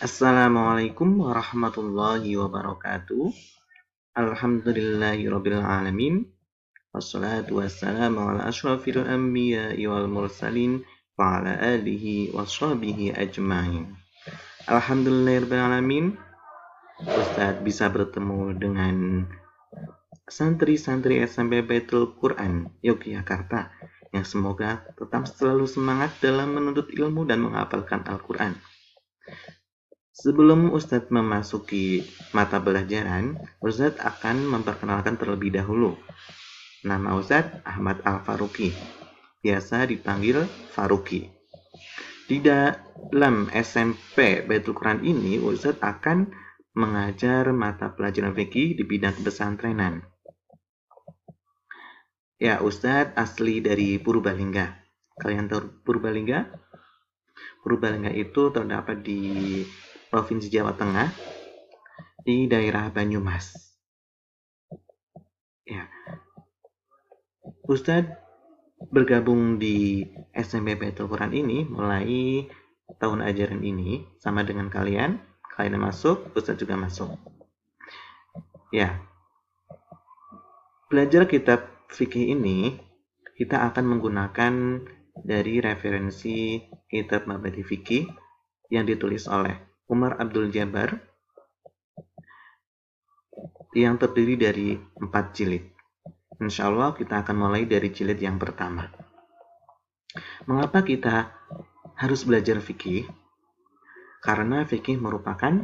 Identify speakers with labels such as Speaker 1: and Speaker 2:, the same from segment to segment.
Speaker 1: Assalamualaikum warahmatullahi wabarakatuh. Alhamdulillahirabbil alamin. Wassalatu wassalamu ala asyrafil anbiya'i wal mursalin wa ala alihi washabihi ajmain. Alhamdulillahirabbil alamin. Ustaz bisa bertemu dengan santri-santri SMP Baitul Quran Yogyakarta yang semoga tetap selalu semangat dalam menuntut ilmu dan menghafalkan Al-Quran. Sebelum Ustadz memasuki mata pelajaran, Ustadz akan memperkenalkan terlebih dahulu. Nama Ustadz Ahmad Al-Faruqi, biasa dipanggil Faruqi. Di dalam SMP Baitul Quran ini, Ustadz akan mengajar mata pelajaran fikih di bidang pesantrenan. Ya, Ustadz asli dari Purbalingga. Kalian tahu Purbalingga? Purbalingga itu terdapat di Provinsi Jawa Tengah, di daerah Banyumas. Ya, Ustadz bergabung di SMP Baitul Quran ini mulai tahun ajaran ini sama dengan kalian. Kalian masuk, Ustadz juga masuk. Ya, belajar kitab fikih ini kita akan menggunakan dari referensi kitab Mabadi Fikih yang ditulis oleh Umar Abdul Jabbar yang terdiri dari 4 jilid. Insya Allah kita akan mulai dari jilid yang pertama. Mengapa kita harus belajar fikih? Karena fikih merupakan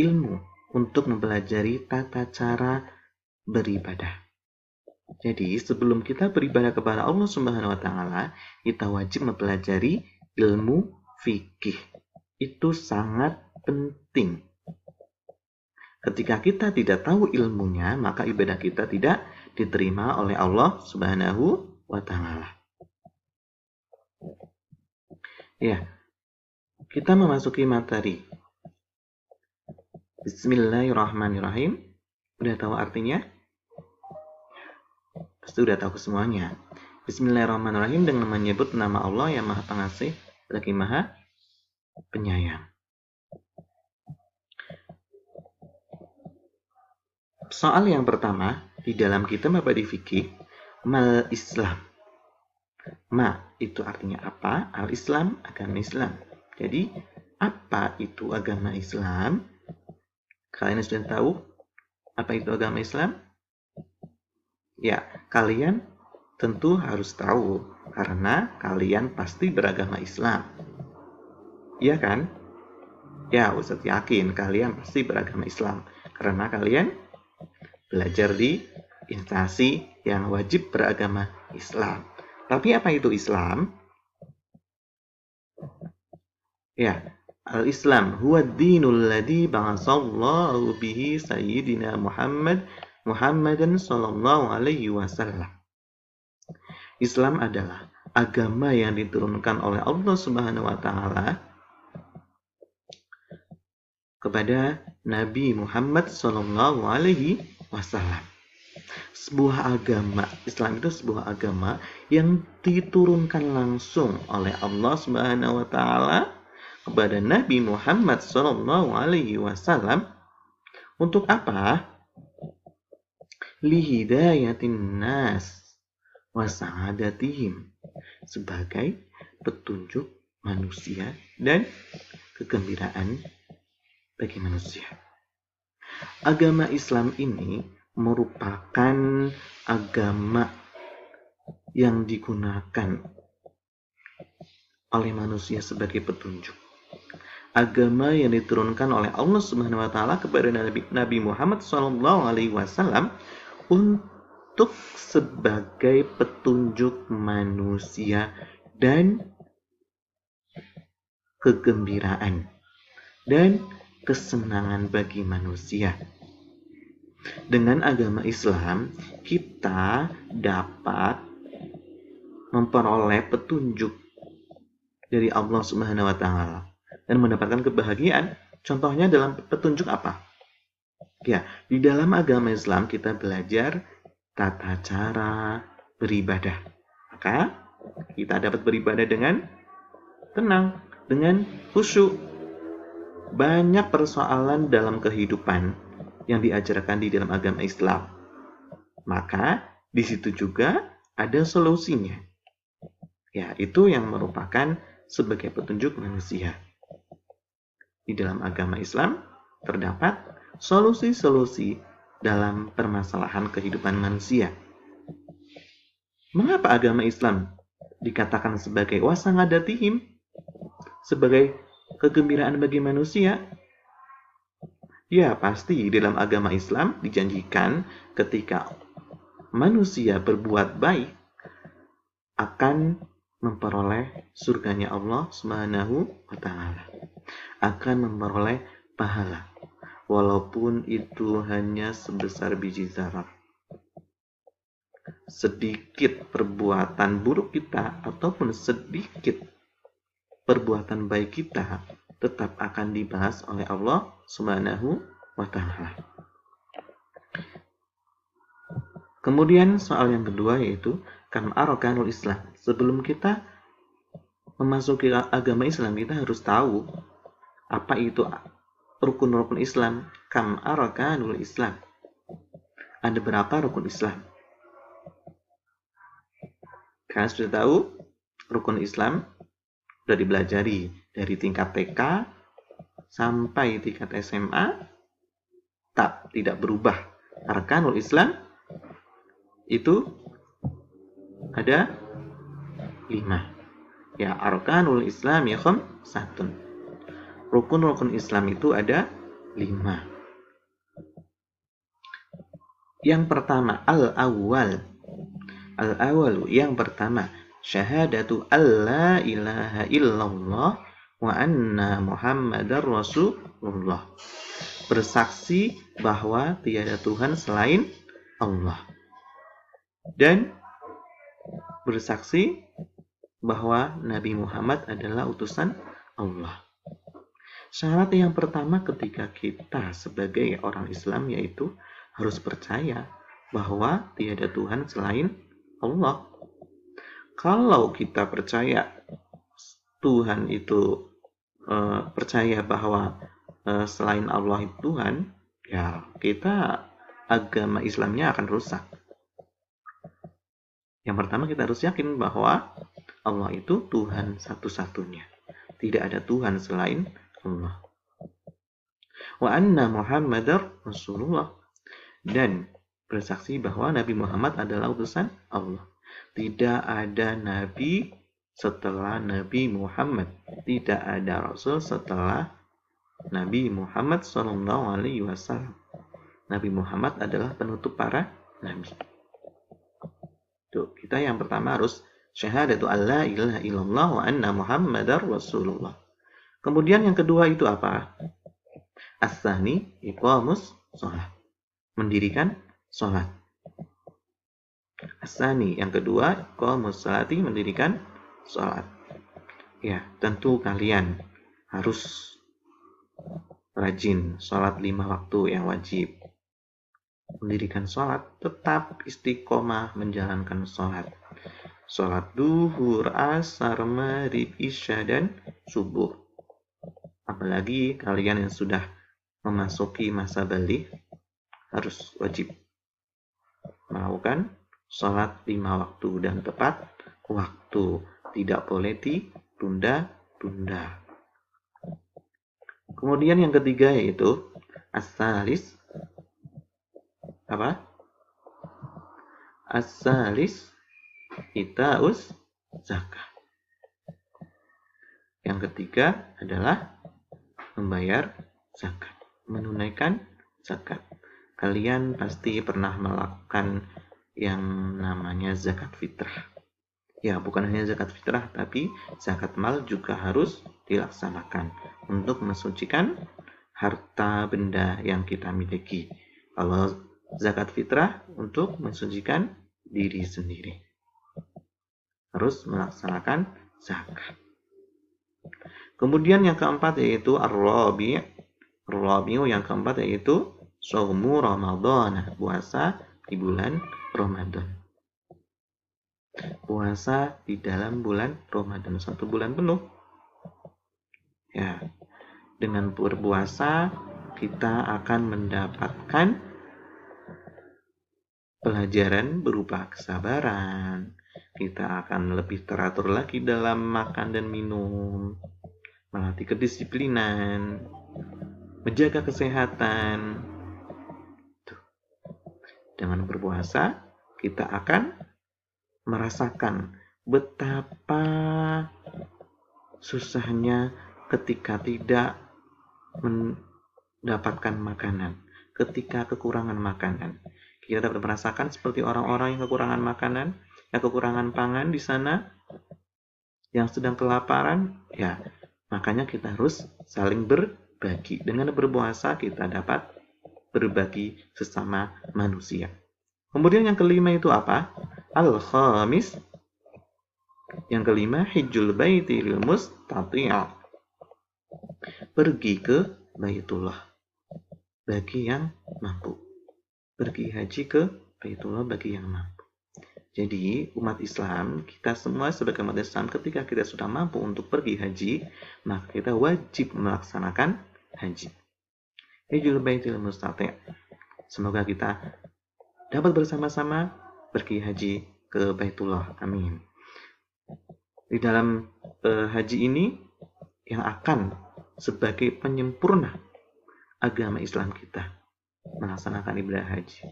Speaker 1: ilmu untuk mempelajari tata cara beribadah. Jadi sebelum kita beribadah kepada Allah Subhanahu wa taala, kita wajib mempelajari ilmu fikih. Itu sangat penting. Ketika kita tidak tahu ilmunya, maka ibadah kita tidak diterima oleh Allah Subhanahu wa taala. Ya, kita memasuki materi. Bismillahirrahmanirrahim. Udah tahu artinya? Pasti udah tahu semuanya. Bismillahirrahmanirrahim dengan menyebut nama Allah yang Maha Pengasih lagi Maha Penyayang. Soal yang pertama di dalam kitab Mabadi Fikih, Mal Islam. Ma itu artinya apa? Al-Islam, agama Islam. Jadi, apa itu agama Islam? Kalian sudah tahu apa itu agama Islam? Ya, kalian tentu harus tahu karena kalian pasti beragama Islam. Iya kan? Ya, Ustadz yakin kalian pasti beragama Islam karena kalian belajar di instansi yang wajib beragama Islam. Tapi apa itu Islam? Ya, al-Islam huwa ad-dinul ladzi ba'atsallahu bihi sayyidina Muhammadan sallallahu alaihi wasallam. Islam adalah agama yang diturunkan oleh Allah Subhanahu wa taala kepada Nabi Muhammad sallallahu alaihi wasallam. Sebuah agama, Islam itu sebuah agama yang diturunkan langsung oleh Allah Subhanahu wa taala kepada Nabi Muhammad sallallahu alaihi wasallam untuk apa? Lihidayatin nas wa sa'adatihim, sebagai petunjuk manusia dan kegembiraan bagi manusia. Agama Islam ini merupakan agama yang digunakan oleh manusia sebagai petunjuk. Agama yang diturunkan oleh Allah Subhanahu wa taala kepada Nabi Muhammad sallallahu alaihi wasallam untuk sebagai petunjuk manusia dan kegembiraan dan kesenangan bagi manusia. Dengan agama Islam, kita dapat memperoleh petunjuk dari Allah Subhanahu wa taala dan mendapatkan kebahagiaan. Contohnya dalam petunjuk apa? Ya, di dalam agama Islam kita belajar tata cara beribadah. Maka kita dapat beribadah dengan tenang, dengan khusyuk. banyak persoalan dalam kehidupan yang diajarkan di dalam agama Islam. Maka di situ juga ada solusinya. Ya, itu yang merupakan sebagai petunjuk manusia. Di dalam agama Islam terdapat solusi-solusi dalam permasalahan kehidupan manusia. Mengapa agama Islam dikatakan sebagai wasangadatihim, sebagai kegembiraan bagi manusia? Ya, pasti dalam agama Islam dijanjikan ketika manusia berbuat baik akan memperoleh surganya Allah Subhanahu wa taala. Akan memperoleh pahala walaupun itu hanya sebesar biji zarah. Sedikit perbuatan buruk kita ataupun sedikit perbuatan baik kita tetap akan dibahas oleh Allah Subhanahu wa taala. Kemudian soal yang kedua yaitu kam arkanul Islam. Sebelum kita memasuki agama Islam, kita harus tahu apa itu rukun-rukun Islam. Kam arkanul Islam. Ada berapa rukun Islam? Kalian sudah tahu rukun Islam sudah dipelajari dari tingkat TK sampai tingkat SMA, tidak berubah. Arkanul Islam itu ada 5. Ya, arkanul Islam ya khamsatun. Rukun-rukun Islam itu ada 5. Yang pertama, al-awwal. Al-awwalu yang pertama, syahadatu alla ilaha illallah wa anna Muhammadar Rasulullah. Bersaksi bahwa tiada Tuhan selain Allah. Dan bersaksi bahwa Nabi Muhammad adalah utusan Allah. Syarat yang pertama ketika kita sebagai orang Islam yaitu harus percaya bahwa tiada Tuhan selain Allah. Kalau kita percaya Tuhan itu percaya bahwa selain Allah itu Tuhan, ya kita agama Islamnya akan rusak. Yang pertama kita harus yakin bahwa Allah itu Tuhan satu-satunya. Tidak ada Tuhan selain Allah. Wa anna Muhammadar Rasulullah. Dan bersaksi bahwa Nabi Muhammad adalah utusan Allah. Tidak ada Nabi setelah Nabi Muhammad. Tidak ada Rasul setelah Nabi Muhammad SAW. Nabi Muhammad adalah penutup para Nabi. Tuh, kita yang pertama harus syahadatu alla ilaha illallah wa anna Muhammadar Rasulullah. Kemudian yang kedua itu apa? As-tsani iqamus shalah. Mendirikan sholat. As-tsani yang kedua, iqamus sholati, mendirikan sholat. Ya, tentu kalian harus rajin sholat 5 waktu yang wajib. Mendirikan sholat, tetap istiqomah menjalankan sholat. Sholat duhur, asar, maghrib, isya, dan subuh. Apalagi kalian yang sudah memasuki masa baligh, harus wajib melakukan sholat 5 waktu dan tepat waktu. Tidak boleh ditunda-tunda. Kemudian yang ketiga yaitu as-salis. Apa? As-salis itaus zakat. Yang ketiga adalah membayar zakat, menunaikan zakat. Kalian pasti pernah melakukan yang namanya zakat fitrah. Ya, bukan hanya zakat fitrah, tapi zakat mal juga harus dilaksanakan untuk mensucikan harta benda yang kita miliki. Kalau zakat fitrah untuk mensucikan diri sendiri. Harus melaksanakan zakat. Kemudian yang keempat yaitu ar-rabi'. Ar-rabi'u yang keempat yaitu shaumu Ramadan, puasa di bulan Ramadan. Puasa di dalam bulan Ramadan 1 bulan penuh. Ya. Dengan berpuasa, kita akan mendapatkan pelajaran berupa kesabaran. Kita akan lebih teratur lagi dalam makan dan minum, melatih kedisiplinan, menjaga kesehatan. Dengan berpuasa, kita akan merasakan betapa susahnya ketika tidak mendapatkan makanan, ketika kekurangan makanan. Kita dapat merasakan seperti orang-orang yang kekurangan makanan, yang kekurangan pangan di sana, yang sedang kelaparan, ya, makanya kita harus saling berbagi. Dengan berpuasa kita dapat berbagi sesama manusia. Kemudian yang kelima itu apa? Al-khamis. Yang kelima, hijjul baitil mustati'. Pergi ke Baitullah bagi yang mampu. Pergi haji ke Baitullah bagi yang mampu. Jadi, umat Islam, kita semua sebagai umat Islam, ketika kita sudah mampu untuk pergi haji, maka kita wajib melaksanakan haji. Hijjul baitil mustati'. Semoga kita dapat bersama-sama pergi haji ke Baitullah. Amin. Di dalam haji ini yang akan sebagai penyempurna agama Islam kita melaksanakan ibadah haji.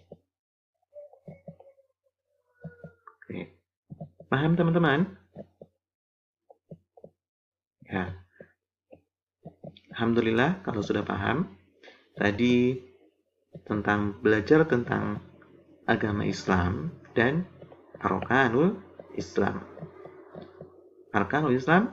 Speaker 1: Oke. Paham teman-teman? Ya. Alhamdulillah kalau sudah paham. Tadi belajar tentang agama Islam dan arkanul Islam. Arkanul Islam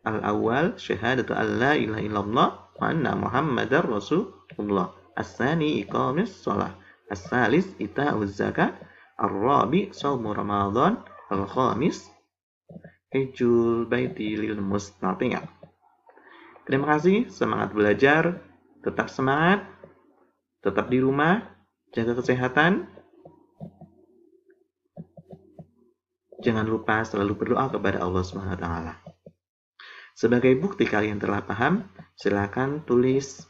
Speaker 1: al-awwal syahadatu alla ilaha illallah wa anna muhammadar rasulullah. As-tsani iqamis shalah. As-tsalis ita'uz zakat. Ar-rabi shaumu ramadan. Al-khamis hijjul baitil mustati'. Terima kasih, semangat belajar, tetap semangat, tetap di rumah, jaga kesehatan. Jangan lupa selalu berdoa kepada Allah SWT. Sebagai bukti kalian telah paham, silakan tulis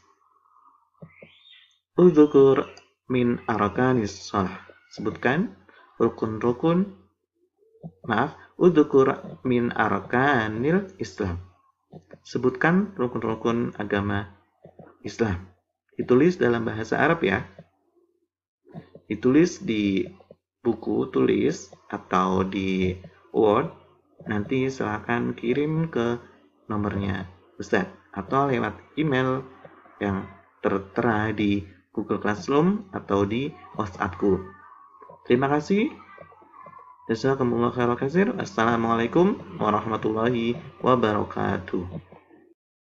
Speaker 1: udzukur min arkanis shalah. Sebutkan udzukur min arkanil Islam. Sebutkan rukun-rukun agama Islam. Ditulis dalam bahasa Arab ya. Ditulis di buku tulis atau di Word. Nanti silakan kirim ke nomornya Ustadz atau lewat email yang tertera di Google Classroom atau di WhatsAppku. Terima kasih. Jazakumullah khairan katsir. Assalamualaikum warahmatullahi wabarakatuh.